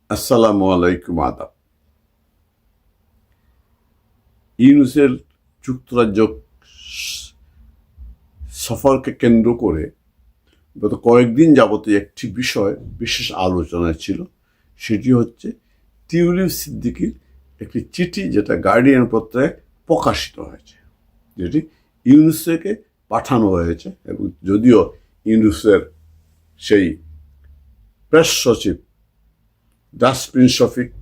আসসালামু আলাইকুম, আদাব। ইউনূসের যুক্তরাজ্য সফরকে কেন্দ্র করে গত কয়েকদিন যাবতীয় একটি বিষয় বিশেষ আলোচনায় ছিল। সেটি হচ্ছে টিউলিপ সিদ্দিকীর একটি চিঠি, যেটা গার্ডিয়ান পত্রে প্রকাশিত হয়েছে, যেটি ইউনূসকে পাঠানো হয়েছে। এবং যদিও ইউনূসের সেই প্রেস সচিব ডাস্টবিন শফিক,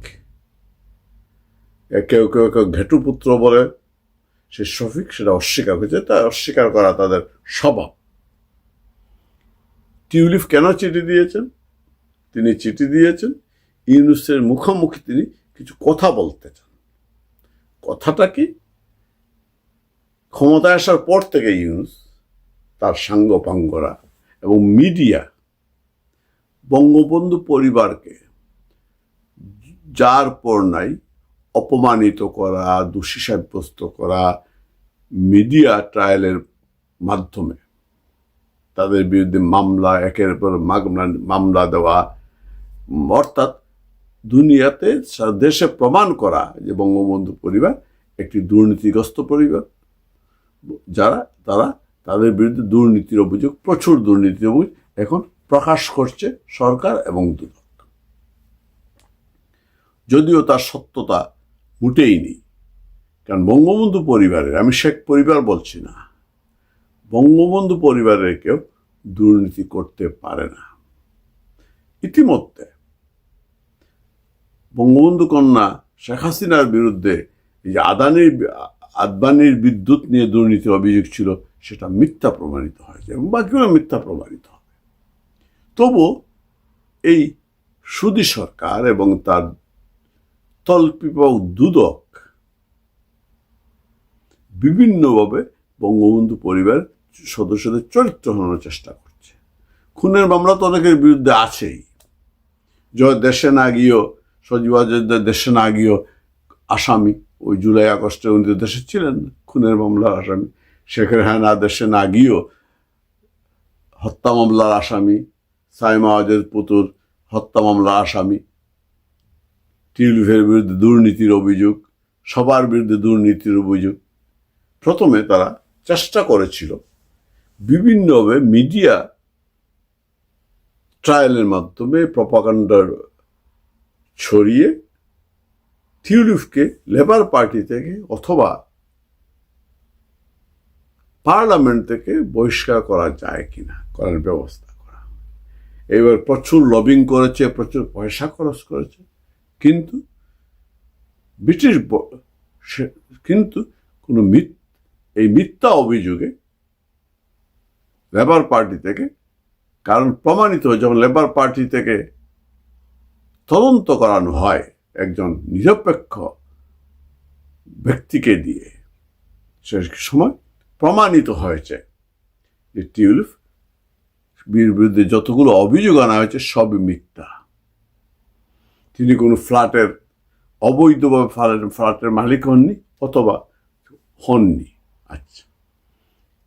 কেউ কেউ কেউ ঘেটুপুত্র বলে, সে শফিক সেটা অস্বীকার করেছে। তা অস্বীকার করা তাদের স্বভাব। টিউলিপ কেন চিঠি দিয়েছেন? তিনি চিঠি দিয়েছেন ইউনূসের মুখোমুখি তিনি কিছু কথা বলতে চান। কথাটা কি? ক্ষমতায় আসার পর থেকে ইউনূস, তার সাঙ্গপাঙ্গরা এবং মিডিয়া বঙ্গবন্ধু পরিবারকে যার পর নাই অপমানিত করা, দোষী সাব্যস্ত করা, মিডিয়া ট্রায়ালের মাধ্যমে তাদের বিরুদ্ধে মামলা, একের পর মামলা দেওয়া, অর্থাৎ দুনিয়াতে দেশে প্রমাণ করা যে বঙ্গবন্ধু পরিবার একটি দুর্নীতিগ্রস্ত পরিবার, তারা তাদের বিরুদ্ধে দুর্নীতির অভিযোগ, প্রচুর দুর্নীতির অভিযোগ এখন প্রকাশ করছে সরকার এবং দুদক। যদিও তার সত্যতা মোটেই নেই, কারণ বঙ্গবন্ধু পরিবারের, আমি শেখ পরিবার বলছি না, বঙ্গবন্ধু পরিবারের কেউ দুর্নীতি করতে পারে না। ইতিমধ্যে বঙ্গবন্ধু কন্যা শেখ হাসিনার বিরুদ্ধে এই যে আদানির বিদ্যুৎ নিয়ে দুর্নীতির অভিযোগ ছিল, সেটা মিথ্যা প্রমাণিত হয়েছে এবং বাকিগুলো মিথ্যা প্রমাণিত হবে। তবু এই সুদী সরকার এবং তার তল্পিপাক দুদক বিভিন্নভাবে বঙ্গবন্ধু পরিবার সদস্যদের চরিত্র হনানোর চেষ্টা করছে। খুনের মামলা তো অনেকের বিরুদ্ধে আছেই। দেশে না গিয়েও, সজীবাজদের দেশে না গিয়েও আসামি, ওই জুলাই আগস্টে উনি দেশে ছিলেন, খুনের মামলার আসামি। শেখ রেহানা দেশে না গিয়েও হত্যা মামলার আসামি, সাইমা ওয়াজেদ পুতুল হত্যা মামলার আসামি। টিউলিপের বিরুদ্ধে দুর্নীতির অভিযোগ, সবার বিরুদ্ধে দুর্নীতির অভিযোগ। প্রথমে তারা চেষ্টা করেছিল বিভিন্নভাবে মিডিয়া ট্রায়ালের মাধ্যমে প্রপাগান্ডার ছড়িয়ে টিউলিপকে লেবার পার্টি থেকে অথবা পার্লামেন্ট থেকে বহিষ্কার করা যায় কিনা করার ব্যবস্থা করা। এবার প্রচুর লবিং করেছে, প্রচুর পয়সা খরচ করেছে, কিন্তু কোনো এই মিথ্যা অভিযোগে লেবার পার্টি থেকে, কারণ প্রমাণিত হয় যখন লেবার পার্টি থেকে তদন্ত করানো হয় একজন নিরপেক্ষ ব্যক্তিকে দিয়ে, সে সময় প্রমাণিত হয়েছে যে টিউলিপ বিরুদ্ধে যতগুলো অভিযোগ আনা হয়েছে সবই মিথ্যা। তিনি কোনো ফ্ল্যাটের অবৈধভাবে ফ্ল্যাটের মালিক হননি অথবা হননি। আচ্ছা,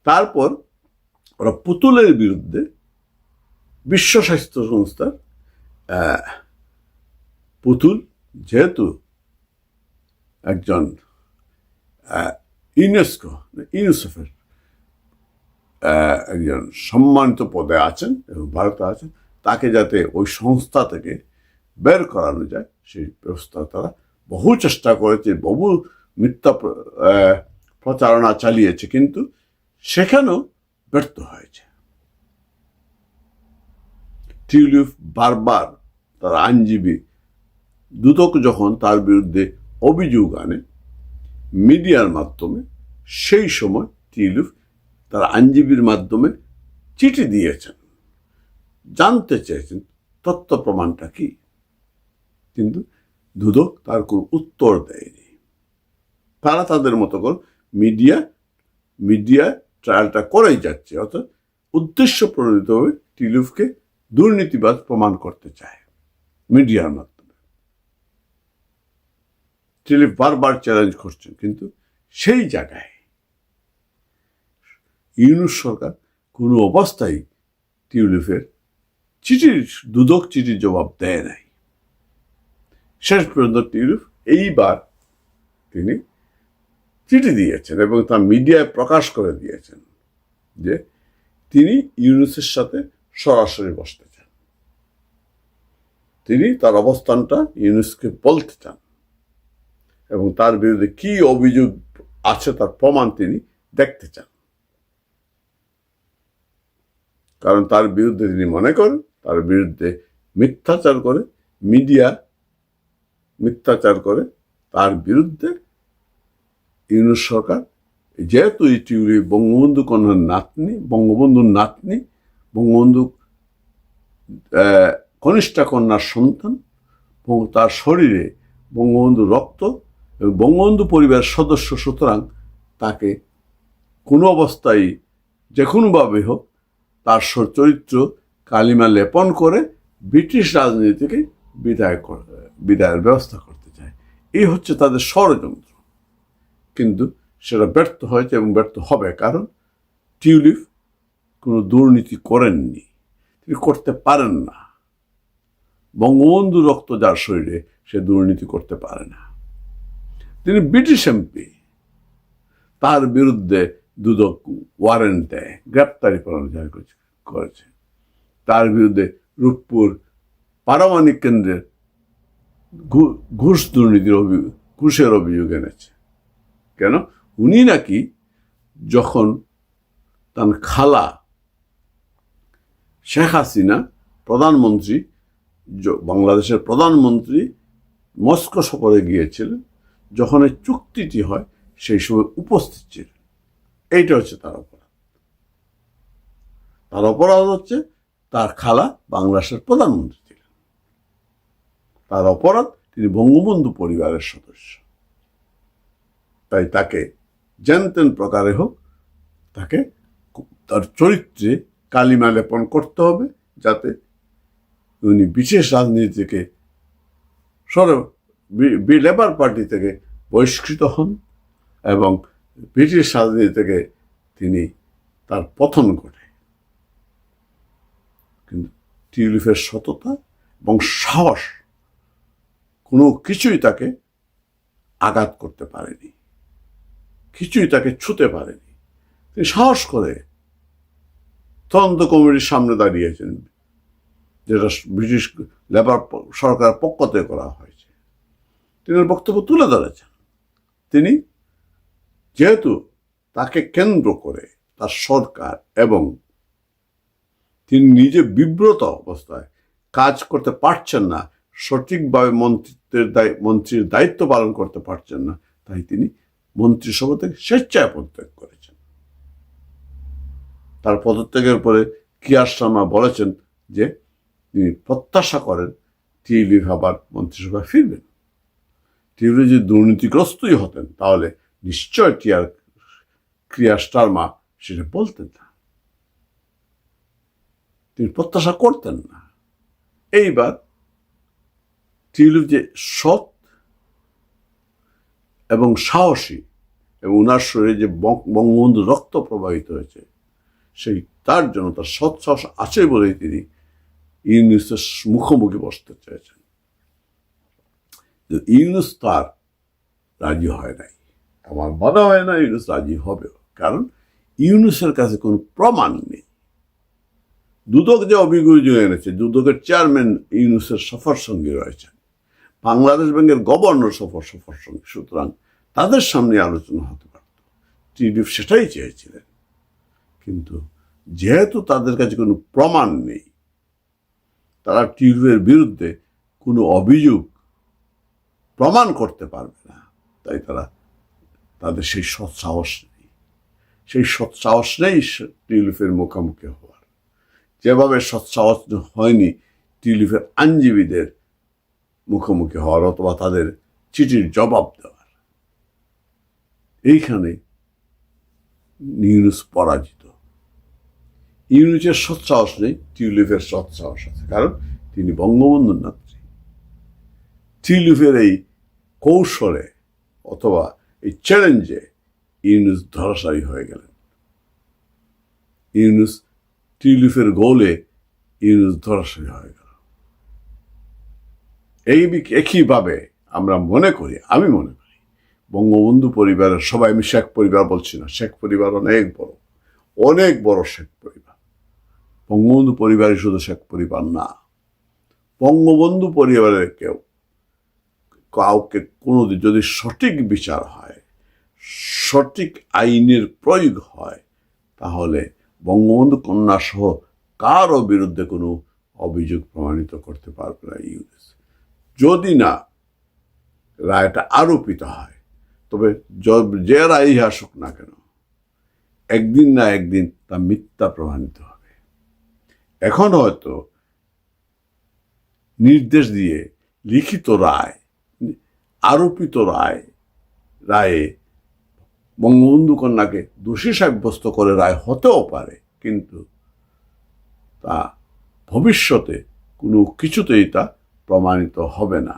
তারপর ওরা পুতুলের বিরুদ্ধে বিশ্ব স্বাস্থ্য সংস্থার, পুতুল যেহেতু একজন ইউনিসেফের একজন সম্মানিত পদে আছেন এবং ভারতে আছেন, তাকে যাতে ওই সংস্থা থেকে বের করানো যায় সেই ব্যবস্থা তারা বহু চেষ্টা করেছে, বহু মিথ্যা প্রচারণা চালিয়েছে, কিন্তু সেখানেও ব্যর্থ হয়েছে। টিউলিপ বারবার তার আইনজীবী দুদক যখন তার বিরুদ্ধে অভিযোগ আনে মিডিয়ার মাধ্যমে, সেই সময় টিউলিপ তার আইনজীবীর মাধ্যমে চিঠি দিয়েছেন, জানতে চেয়েছেন তথ্য প্রমাণটা কি, কিন্তু দুদক তার কোনো উত্তর দেয়নি। তারা তাদের মতো করে মিডিয়া ট্রায়ালটা করেই যাচ্ছে, অর্থাৎ উদ্দেশ্য প্রণোদিতভাবে টিউলিপকে দুর্নীতিবাজ প্রমাণ করতে চায় মিডিয়ার মাধ্যমে। টিউলিপ বারবার চ্যালেঞ্জ করছেন, কিন্তু সেই জায়গায় ইউনূস সরকার কোনো অবস্থায় টিউলিপের দুদক চিঠির জবাব দেয় নাই। শেষ পর্যন্ত টিউলিপ এইবার তিনি চিঠি দিয়েছেন এবং তা মিডিয়ায় প্রকাশ করে দিয়েছেন যে তিনি ইউনূসের সাথে সরাসরি বসতে চান। তিনি তার অবস্থানটা ইউনূসকে বলতে চান এবং তার বিরুদ্ধে কি অভিযোগ আছে তার প্রমাণ তিনি দেখতে চান। কারণ তার বিরুদ্ধে তিনি মনে করেন তার বিরুদ্ধে মিথ্যাচার করে, মিডিয়া মিথ্যাচার করে তার বিরুদ্ধে ইউনূস সরকার, যেহেতু এই টিউলিপ বঙ্গবন্ধু কন্যার নাতনি, বঙ্গবন্ধুর নাতনি, বঙ্গবন্ধু কনিষ্ঠা কন্যার সন্তান এবং তার শরীরে বঙ্গবন্ধু রক্ত এবং বঙ্গবন্ধু পরিবারের সদস্য, সুতরাং তাকে কোনো অবস্থায় যে কোনোভাবে হোক তার চরিত্র কালিমা লেপন করে ব্রিটিশ রাজনীতিকে বিদায়ের ব্যবস্থা করতে চায়। এই হচ্ছে তাদের ষড়যন্ত্র। কিন্তু সেটা ব্যর্থ হয়েছে এবং ব্যর্থ হবে, কারণ টিউলিপ কোনো দুর্নীতি করেননি, তিনি করতে পারেন না। বঙ্গবন্ধু রক্ত যার শরীরে সে দুর্নীতি করতে পারে না। তিনি ব্রিটিশ এমপি, তার বিরুদ্ধে দুদক ওয়ারেন্ট দেয়, গ্রেপ্তারি পরোয়ানা জারি করেছে। তার বিরুদ্ধে রূপপুর পারমাণবিক কেন্দ্রের ঘুষের অভিযোগ এনেছে। কেন? উনি নাকি যখন তার খালা শেখ হাসিনা প্রধানমন্ত্রী, বাংলাদেশের প্রধানমন্ত্রী মস্কো সফরে গিয়েছিলেন, যখন এই চুক্তিটি হয় সেই সময় উপস্থিত ছিলেন। এইটা হচ্ছে তার অপরাধ। তার অপরাধ হচ্ছে তার খালা বাংলাদেশের প্রধানমন্ত্রী ছিলেন। তার অপরাধ তিনি বঙ্গবন্ধু পরিবারের সদস্য। তাই তাকে যেন তেন প্রকারে হোক তাকে তার চরিত্রে কালিমা লেপন করতে হবে, যাতে উনি বিশেষ রাজনীতি থেকে লেবার পার্টি থেকে বহিষ্কৃত হন এবং ব্রিটিশ রাজনীতি থেকে তিনি তার পতন ঘটে। কিন্তু টিউলিপের সততা এবং সাহস কোনো কিছুই তাকে আঘাত করতে পারেনি, কিছুই তাকে ছুঁতে পারেনি। তিনি সাহস করে তদন্ত কমিটির সামনে দাঁড়িয়েছেন, যেটা ব্রিটিশ লেবার সরকার পক্ষ থেকে করা হয়েছে। তিনি বক্তব্য তুলে ধরেছেন। তিনি যেহেতু তাকে কেন্দ্র করে তার সরকার এবং তিনি নিজে বিব্রত অবস্থায় কাজ করতে পারছেন না, সঠিকভাবে মন্ত্রীর দায়িত্ব পালন করতে পারছেন না, তাই তিনি মন্ত্রিসভা থেকে স্বেচ্ছায় পদত্যাগ করেছেন। তার পদত্যাগের পরে কিয়ার শর্মা বলেছেন যে তিনি প্রত্যাশা করেন টিউলিপ আবার মন্ত্রিসভায় ফিরবেন। টিউলিপ যদি দুর্নীতিগ্রস্তই হতেন তাহলে নিশ্চয় কিয়ার শর্মা সেটা বলতেন না, তিনি প্রত্যাশা করতেন না। এইবার টিউলিপ যে সৎ এবং সাহসী এবং ওনার শরীরে যে বঙ্গবন্ধু রক্ত প্রবাহিত হয়েছে, সেই তার জন্য তার সৎ সাহস আছে বলেই তিনি ইউনূসের মুখোমুখি বসতে চেয়েছেন। ইউনূস তার রাজি হয় নাই। আমার মনে হয় না ইউনূস রাজি হবেও, কারণ ইউনূসের কাছে কোনো প্রমাণ নেই। দুদক যে অভিযোগ এনেছে, দুদকের চেয়ারম্যান ইউনূসের সফর সঙ্গী রয়েছেন, বাংলাদেশ ব্যাংকের গভর্নর সফর সঙ্গী, সুতরাং তাদের সামনে আলোচনা হতে পারত। টিউলিপ সেটাই চেয়েছিলেন। কিন্তু যেহেতু তাদের কাছে কোনো প্রমাণ নেই, তারা টিউলিপের বিরুদ্ধে কোনো অভিযোগ প্রমাণ করতে পারবে না, তাই তাদের সেই সৎসাহস নেই। সেই সৎসাহস নেই টিউলিপের মুখোমুখি হওয়ার, যেভাবে সৎসাহস হয়নি টিউলিপের আইনজীবীদের মুখোমুখি হওয়ার অথবা তাদের চিঠির জবাব দেওয়ার। এইখানে ইউনূস পরাজিত। ইউনূসের সৎসাহস নেই, টিউলিপের সৎসাহস আছে, কারণ তিনি বঙ্গবন্ধুর নাতনি। টিউলিপের এই কৌশলে অথবা এই চ্যালেঞ্জে ইউনূস ধরাশায়ী হয়ে গেলেন। টিউলিপের গোলে ইউনূস ধরাশায়ী হয়ে গেল। একইভাবে আমরা মনে করি, আমি মনে করি বঙ্গবন্ধু পরিবারের সবাই, আমি শেখ পরিবার বলছি না, শেখ পরিবার অনেক বড় শেখ পরিবার। বঙ্গবন্ধু পরিবারই শুধু শেখ পরিবার না, বঙ্গবন্ধু পরিবারের কাউকে কোনোদিন যদি সঠিক বিচার হয়, সঠিক আইনের প্রয়োগ হয়, তাহলে বঙ্গবন্ধু কন্যা সহ কারও বিরুদ্ধে কোনো অভিযোগ প্রমাণিত করতে পারবে না ইউনুস। যদি না রায়টা আরোপিত হয়, তবে যে রায় আসুক না কেন, একদিন না একদিন তা মিথ্যা প্রমাণিত হবে। এখন হয়তো নির্দেশ দিয়ে লিখিত রায়, আরোপিত রায়ে বঙ্গবন্ধু কন্যাকে দোষী সাব্যস্ত করে রায় হতেও পারে, কিন্তু তা ভবিষ্যতে কোনো কিছুতেই তা প্রমাণিত হবে না।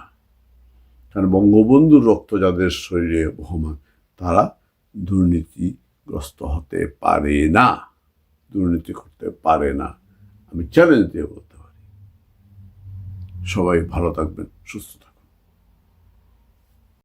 কারণ বঙ্গবন্ধুর রক্ত যাদের শরীরে বহমান, তারা দুর্নীতিগ্রস্ত হতে পারে না, দুর্নীতি করতে পারে না। আমি চ্যালেঞ্জ দিয়ে বলতে পারি। সবাই ভালো থাকবেন, সুস্থ থাকবেন।